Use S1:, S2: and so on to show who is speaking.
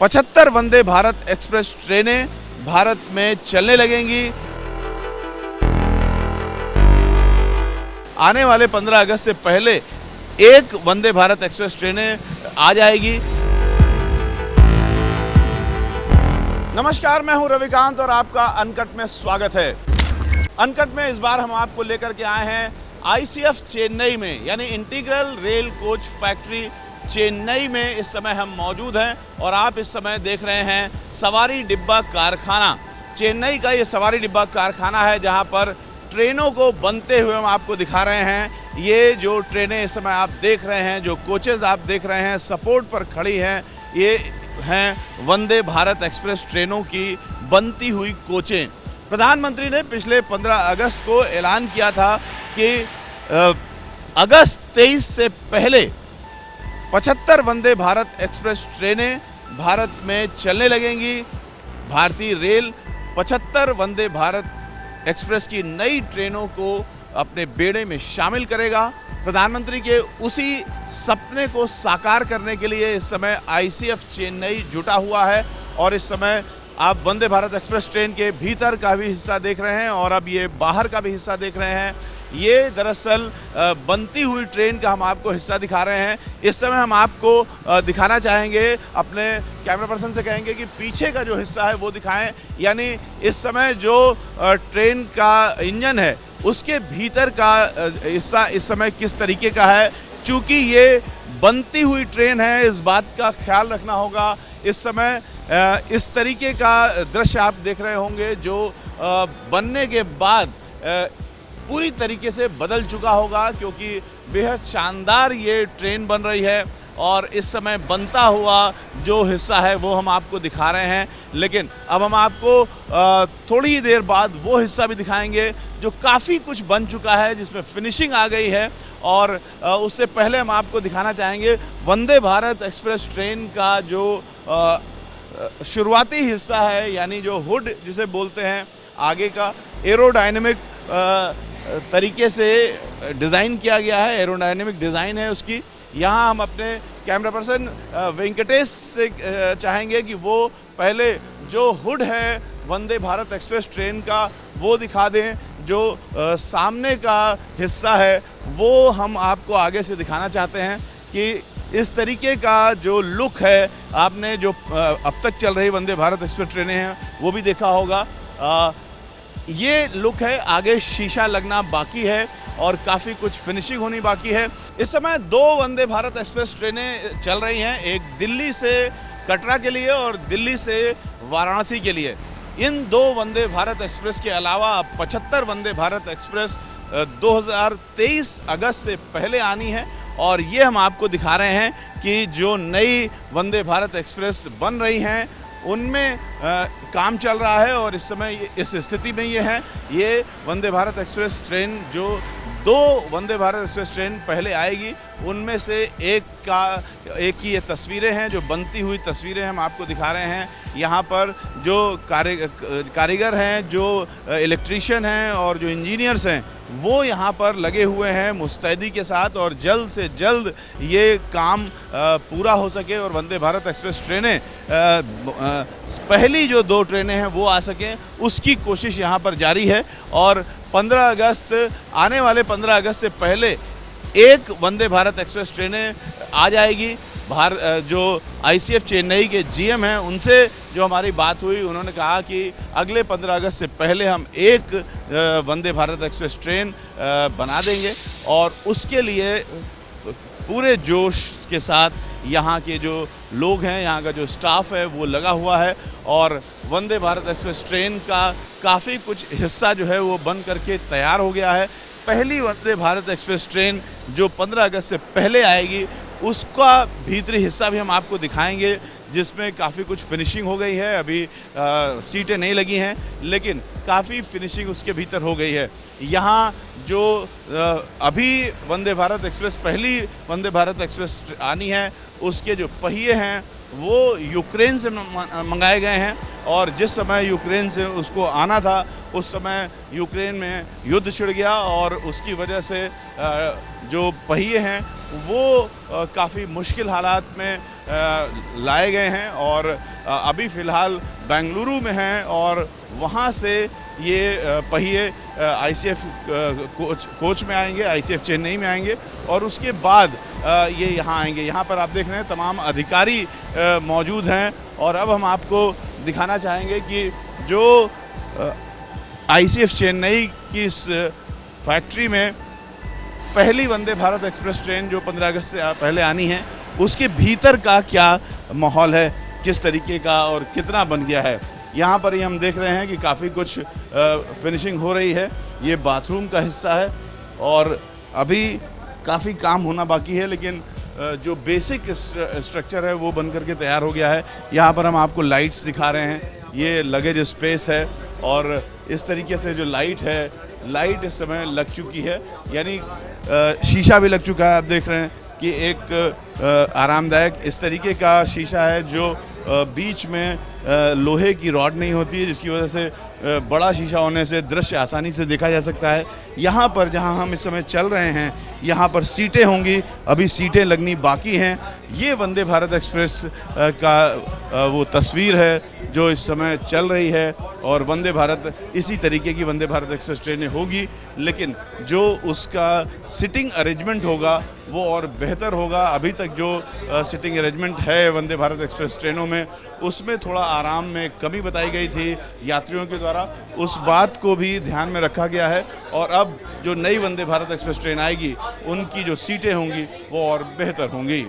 S1: 75 Vande Bharat express ट्रेनें भारत में चलने लगेंगी। आने वाले 15 अगस्त से पहले एक वंदे भारत एक्सप्रेस ट्रेनें आ जाएगी। नमस्कार, मैं हूं रविकांत और आपका अनकट में स्वागत है। अनकट में इस बार हम आपको लेकर के आए हैं आईसीएफ चेन्नई में, यानी integral rail coach factory Chennai में इस समय हम मौजूद हैं और आप इस समय देख रहे हैं सवारी डिब्बा कारखाना। चेन्नई का ये सवारी डिब्बा कारखाना है जहां पर ट्रेनों को बनते हुए हम आपको दिखा रहे हैं। ये जो ट्रेनें इस समय आप देख रहे हैं, जो कोचेस आप देख रहे हैं सपोर्ट पर खड़ी हैं, ये हैं वंदे भारत एक्सप्रेस ट्रेनों की बनती हुई कोचें। प्रधानमंत्री ने पिछले 15 अगस्त को ऐलान किया था कि अगस्त 23 से पहले 75 वंदे भारत एक्सप्रेस ट्रेनें भारत में चलने लगेंगी। भारतीय रेल 75 वंदे भारत एक्सप्रेस की नई ट्रेनों को अपने बेड़े में शामिल करेगा। प्रधानमंत्री के उसी सपने को साकार करने के लिए इस समय आईसीएफ चेन्नई जुटा हुआ है और इस समय आप वंदे भारत एक्सप्रेस ट्रेन के भीतर का भी हिस्सा देख रहे हैं और अब ये बाहर का भी हिस्सा देख रहे हैं। ये दरअसल बनती हुई ट्रेन का हम आपको हिस्सा दिखा रहे हैं। इस समय हम आपको दिखाना चाहेंगे, अपने कैमरा पर्सन से कहेंगे कि पीछे का जो हिस्सा है वो दिखाएं, यानी इस समय जो ट्रेन का इंजन है उसके भीतर का हिस्सा इस समय किस तरीके का है। चूँकि ये बनती हुई ट्रेन है, इस बात का ख्याल रखना होगा। इस समय इस तरीके का दृश्य आप देख रहे होंगे जो बनने के बाद पूरी तरीके से बदल चुका होगा, क्योंकि बेहद शानदार ये ट्रेन बन रही है और इस समय बनता हुआ जो हिस्सा है वो हम आपको दिखा रहे हैं। लेकिन अब हम आपको थोड़ी ही देर बाद वो हिस्सा भी दिखाएंगे जो काफ़ी कुछ बन चुका है, जिसमें फिनिशिंग आ गई है। और उससे पहले हम आपको दिखाना चाहेंगे वंदे भारत एक्सप्रेस ट्रेन का जो शुरुआती हिस्सा है, यानी जो हुड जिसे बोलते हैं, आगे का एरोडायनेमिक तरीके से डिज़ाइन किया गया है, एरोडायनेमिक डिज़ाइन है उसकी। यहाँ हम अपने कैमरा पर्सन वेंकटेश से चाहेंगे कि वो पहले जो हुड है वंदे भारत एक्सप्रेस ट्रेन का वो दिखा दें। जो सामने का हिस्सा है वो हम आपको आगे से दिखाना चाहते हैं कि इस तरीके का जो लुक है, आपने जो अब तक चल रही वंदे भारत एक्सप्रेस ट्रेनें हैं वो भी देखा होगा। ये लुक है, आगे शीशा लगना बाकी है और काफ़ी कुछ फिनिशिंग होनी बाकी है। इस समय 2 वंदे भारत एक्सप्रेस ट्रेनें चल रही हैं, एक दिल्ली से कटरा के लिए और दिल्ली से वाराणसी के लिए। इन 2 वंदे भारत एक्सप्रेस के अलावा 75 वंदे भारत एक्सप्रेस 2023 अगस्त से पहले आनी है और ये हम आपको दिखा रहे हैं कि जो नई वंदे भारत एक्सप्रेस बन रही हैं उनमें काम चल रहा है और इस समय इस स्थिति में ये है। ये वंदे भारत एक्सप्रेस ट्रेन जो 2 वंदे भारत एक्सप्रेस ट्रेन पहले आएगी, उनमें से एक की ये तस्वीरें हैं, जो बनती हुई तस्वीरें हम आपको दिखा रहे हैं। यहाँ पर जो कारीगर हैं, जो इलेक्ट्रीशियन हैं और जो इंजीनियर्स हैं वो यहाँ पर लगे हुए हैं मुस्तैदी के साथ और जल्द से जल्द ये काम पूरा हो सके और वंदे भारत एक्सप्रेस ट्रेनें पहली जो 2 ट्रेनें हैं वो आ सकें, उसकी कोशिश यहाँ पर जारी है। और 15 अगस्त आने वाले 15 अगस्त से पहले एक वंदे भारत एक्सप्रेस ट्रेनें आ जाएगी। जो आईसीएफ चेन्नई के जीएम हैं उनसे जो हमारी बात हुई, उन्होंने कहा कि अगले 15 अगस्त से पहले हम एक वंदे भारत एक्सप्रेस ट्रेन बना देंगे और उसके लिए पूरे जोश के साथ यहाँ के जो लोग हैं, यहाँ का जो स्टाफ है वो लगा हुआ है और वंदे भारत एक्सप्रेस ट्रेन का काफ़ी कुछ हिस्सा जो है वो बन करके तैयार हो गया है। पहली वंदे भारत एक्सप्रेस ट्रेन जो 15 अगस्त से पहले आएगी उसका भीतरी हिस्सा भी हम आपको दिखाएंगे, जिसमें काफ़ी कुछ फिनिशिंग हो गई है। अभी सीटें नहीं लगी हैं लेकिन काफ़ी फिनिशिंग उसके भीतर हो गई है। यहाँ जो अभी वंदे भारत एक्सप्रेस पहली वंदे भारत एक्सप्रेस आनी है उसके जो पहिए हैं वो यूक्रेन से मंगाए गए हैं और जिस समय यूक्रेन से उसको आना था उस समय यूक्रेन में युद्ध छिड़ गया और उसकी वजह से जो पहिए हैं वो काफ़ी मुश्किल हालात में लाए गए हैं और अभी फ़िलहाल बेंगलुरु में हैं और वहाँ से ये पहिए आईसीएफ कोच में आएंगे, आईसीएफ चेन्नई में आएंगे और उसके बाद ये यहाँ आएंगे। यहाँ पर आप देख रहे हैं तमाम अधिकारी मौजूद हैं और अब हम आपको दिखाना चाहेंगे कि जो आईसीएफ चेन्नई की इस फैक्ट्री में पहली वंदे भारत एक्सप्रेस ट्रेन जो 15 अगस्त से पहले आनी है, उसके भीतर का क्या माहौल है, किस तरीके का और कितना बन गया है। यहाँ पर ही हम देख रहे हैं कि काफ़ी कुछ फिनिशिंग हो रही है। ये बाथरूम का हिस्सा है और अभी काफ़ी काम होना बाकी है, लेकिन जो बेसिक स्ट्रक्चर है वो बन करके तैयार हो गया है। यहाँ पर हम आपको लाइट्स दिखा रहे हैं, ये लगेज स्पेस है और इस तरीके से जो लाइट इस समय लग चुकी है, यानी शीशा भी लग चुका है। आप देख रहे हैं कि एक आरामदायक इस तरीके का शीशा है जो बीच में लोहे की रॉड नहीं होती है, जिसकी वजह से बड़ा शीशा होने से दृश्य आसानी से देखा जा सकता है। यहाँ पर जहाँ हम इस समय चल रहे हैं, यहाँ पर सीटें होंगी, अभी सीटें लगनी बाकी हैं। ये वंदे भारत एक्सप्रेस का वो तस्वीर है जो इस समय चल रही है और वंदे भारत इसी तरीके की वंदे भारत एक्सप्रेस ट्रेनें होगी, लेकिन जो उसका सिटिंग अरेंजमेंट होगा वो और बेहतर होगा। अभी तक जो सिटिंग अरेंजमेंट है वंदे भारत एक्सप्रेस ट्रेनों में, उसमें थोड़ा आराम में कमी बताई गई थी यात्रियों के द्वारा, उस बात को भी ध्यान में रखा गया है और अब जो नई वंदे भारत एक्सप्रेस ट्रेन आएगी उनकी जो सीटें होंगी वो और बेहतर होंगी।